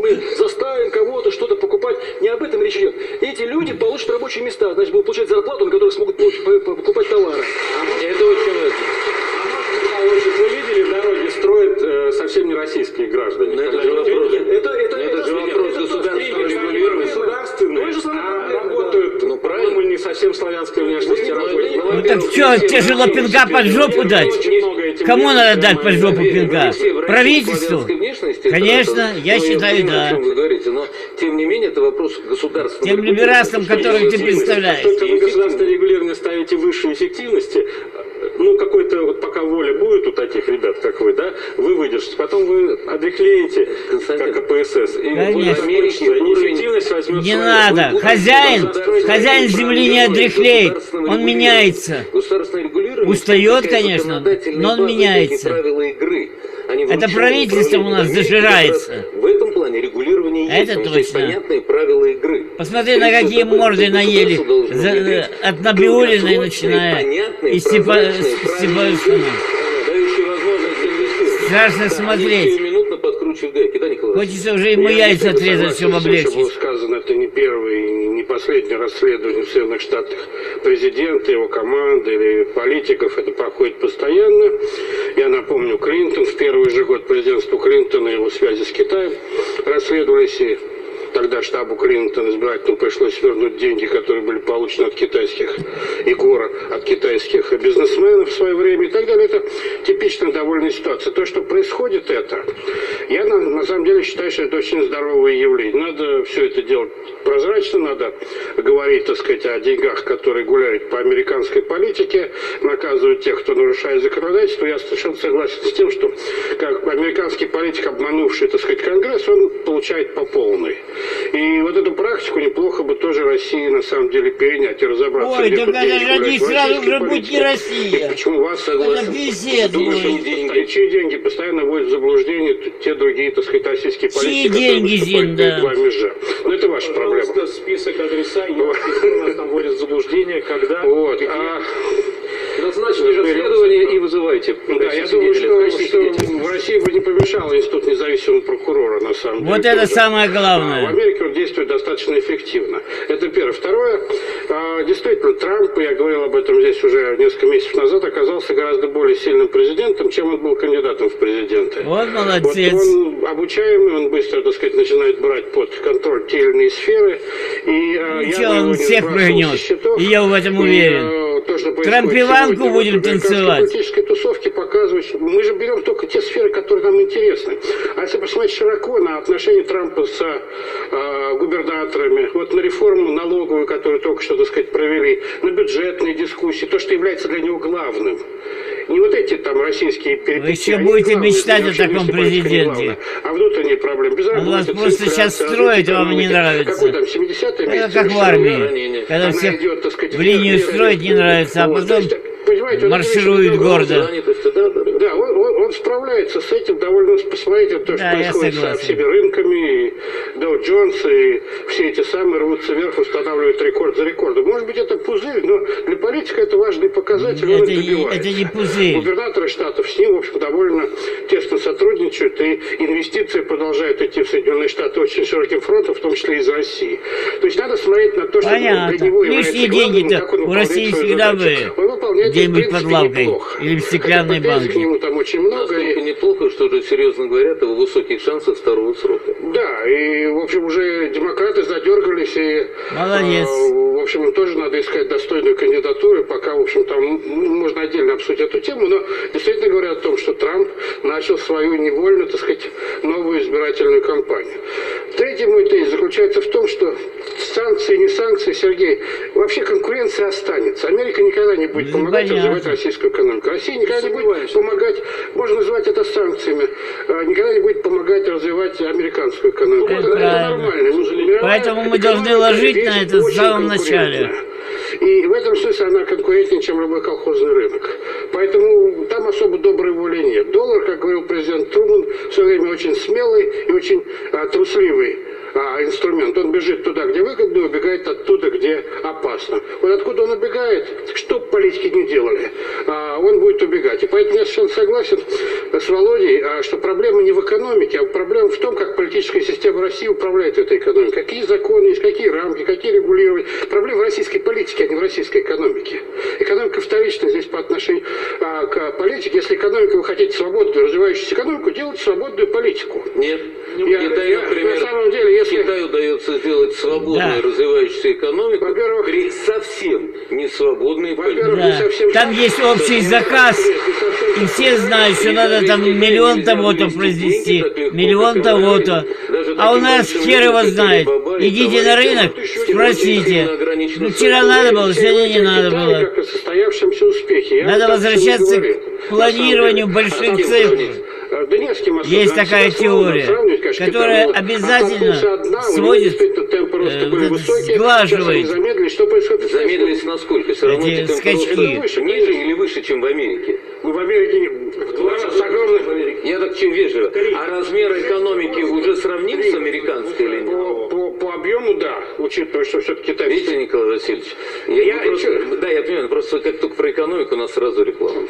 мы заставим кого-то что-то покупать. Не об этом речь идет. Эти люди получат рабочие места, значит, будут получать зарплату, на которую смогут покупать товары. Это очень важно. Вы видели, дороги строят совсем не российские граждане. Это же вопрос. Это же вопрос государственного регулирования. Государственные, а работают, ну правильно, не совсем славянской внешности работают. Ну так что, тяжело пинка под жопу дать? Кому надо дать под жопу пинка? Правительству? Конечно, я считаю, да. Вы говорите, но тем не менее это вопрос государственного. Тем либерастам, которых ты представляешь. Только вы государственное регулирование ставите выше эффективности. Ну, какой-то, вот пока воля будет у таких ребят, как вы, да, вы выдержите, потом вы одряхлеете, как КПСС, и эффективность возьмет. Не надо, хозяин земли не одряхлеет, он меняется. Устает, конечно, но он меняется. Это правительство у нас зажирается. В этом плане регулирование есть. Это точно. Понятные правила игры. Посмотри, на какие морды наели. От Набиулиной начиная. И Степанова. Страшно смотреть. Хочется уже ему яйца отрезать, чтобы облегчить. Было сказано, это не первое и не последнее расследование в Соединенных Штатах президента, его команды или политиков. Это проходит постоянно. Я напомню, Клинтон в первый же год президентства Клинтона, его связи с Китаем расследовались, и тогда штабу Клинтона избирательному пришлось вернуть деньги, которые были получены от китайских ИГОРа, от китайских бизнесменов в свое время и так далее. Это типичная довольно ситуация. То, что происходит это, я на самом деле считаю, что это очень здоровое явление. Надо все это делать прозрачно, надо говорить, так сказать, о деньгах, которые гуляют по американской политике, наказывать тех, кто нарушает законодательство. Я совершенно согласен с тем, что как американский политик, обманувший, так сказать, Конгресс, он получает по полной. И вот эту практику неплохо бы тоже России на самом деле перенять и разобраться. Ой, так это же они сразу же будет не Россия. Почему вас согласен? Чьи деньги постоянно вводят в заблуждение те другие, так сказать, российские политики, которые выступают перед вами же. Но это ваша проблема. Просто список адреса, нас там вводят в заблуждение, когда... Вот. Назначили расследование и вызывайте. Да, я думаю, что в России бы не помешал институт независимого прокурора, на самом деле. Вот это самое главное. В Америке он действует достаточно эффективно. Это первое. Второе, действительно, Трамп, я говорил об этом здесь уже несколько месяцев назад, оказался гораздо более сильным президентом, чем он был кандидатом в президенты. Вот молодец. Вот он обучаемый, он быстро, так сказать, начинает брать под контроль те или иные сферы. И он всех прыгнет. И я в этом уверен. Трампиванку будем танцевать. Политические тусовки показывают, что мы же берем только те сферы, которые нам интересны. А если посмотреть широко на отношения Трампа с губернаторами, вот на реформу налоговую, которую только что, так сказать, провели, на бюджетные дискуссии, то, что является для него главным. Не вот эти там российские перипетии. Вы еще будете мечтать о таком президенте. А внутренние проблемы. Он вас просто сейчас строить вам не нравится. Какой там, 70-е? Это как в армии. Когда всех в линию строить не нравится, а потом марширует гордо. Да, он справляется с этим довольно, посмотрите, то, что происходит со всеми рынками, и Dow Jones, и все эти самые рвутся вверх, устанавливают рекорд за рекордом. Может быть, это пузырь, но для политика это важный показатель, он добивается. Это не пузырь. Губернаторы штатов с ним, в общем, довольно тесно сотрудничают, и инвестиции продолжают идти в Соединенные Штаты очень широким фронтом, в том числе из России. То есть надо смотреть на то, что для него лишние деньги-то у России всегда были. Где-нибудь под лавкой или в стеклянной банке. К нему там очень много. Настолько неплохо, что уже серьезно говорят о высоких шансах второго срока. Да, и, в общем, уже демократы задергались, и, молодец. В общем, им тоже надо искать достойную кандидатуру, пока, в общем, там можно отдельно обсудить эту тему, но действительно говорят о том, что Трамп начал свою невольную, так сказать, новую избирательную кампанию. Третий мой тезис заключается в том, что санкции, не санкции, Сергей, вообще конкуренция останется. Америка никогда не будет помогать развивать российскую экономику. Россия никогда не будет помогать, можно называть это санкциями, никогда не будет помогать развивать американскую экономику. Это нормально. Поэтому мы должны ложить на это в самом начале. И в этом смысле она конкурентнее, чем любой колхозный рынок. Поэтому там особо доброй воли нет. Доллар, как говорил президент Трумэн, в свое время очень смелый и очень трусливый инструмент. Он бежит туда, где выгодно, и убегает оттуда, где опасно. Вот откуда он убегает, что бы политики не делали, он будет убегать. И поэтому я совершенно согласен с Володей, что проблема не в экономике, а проблема в том, как политическая система России управляет этой экономикой. Какие законы есть, какие рамки, какие регулирования. Проблема в российской политике, а не в российской экономике. Экономика вторична здесь по отношению к политике. Если экономика, вы хотите свободную, развивающуюся экономику, делайте свободную политику. Нет. Китай, например, на самом деле, если... Китаю удается сделать свободную, развивающуюся экономику при совсем не свободной политике. Там есть общий заказ, и все знают, что надо там миллион того-то произвести, миллион того-то. А у нас хер его знает. Идите на рынок, спросите. Ну, вчера надо было, сегодня не надо было. Надо возвращаться к планированию больших цифр. Есть такая теория, которая обязательно сводит, сглаживает Замедлились насколько? Все равно эти скачки. Ниже или выше, чем в Америке? Ну, в Америке в 2 раза огромный. Я так чем вежливо. А размер экономики уже сравним с американской или нет? По объему, да, учитывая, что все-таки Китай... Видите, Николай Васильевич? Я понимаю, просто как только про экономику, у нас сразу реклама.